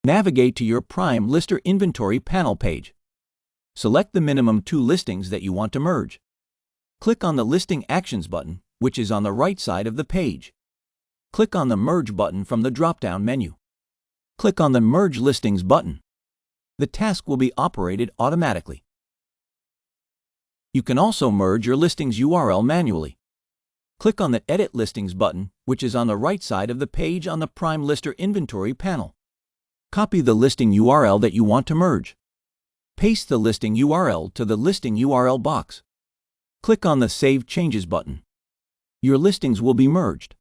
Navigate to your Primelister inventory panel page. Select the minimum 2 listings that you want to merge. Click on the Listing Actions button, which is on the right side of the page. Click on the Merge button from the drop-down menu. Click on the Merge Listings button. The task will be operated automatically. You can also merge your listings URL manually. Click on the Edit Listings button, which is on the right side of the page on the Primelister inventory panel. Copy the listing URL that you want to merge. Paste the listing URL to the listing URL box. Click on the Save Changes button. Your listings will be merged.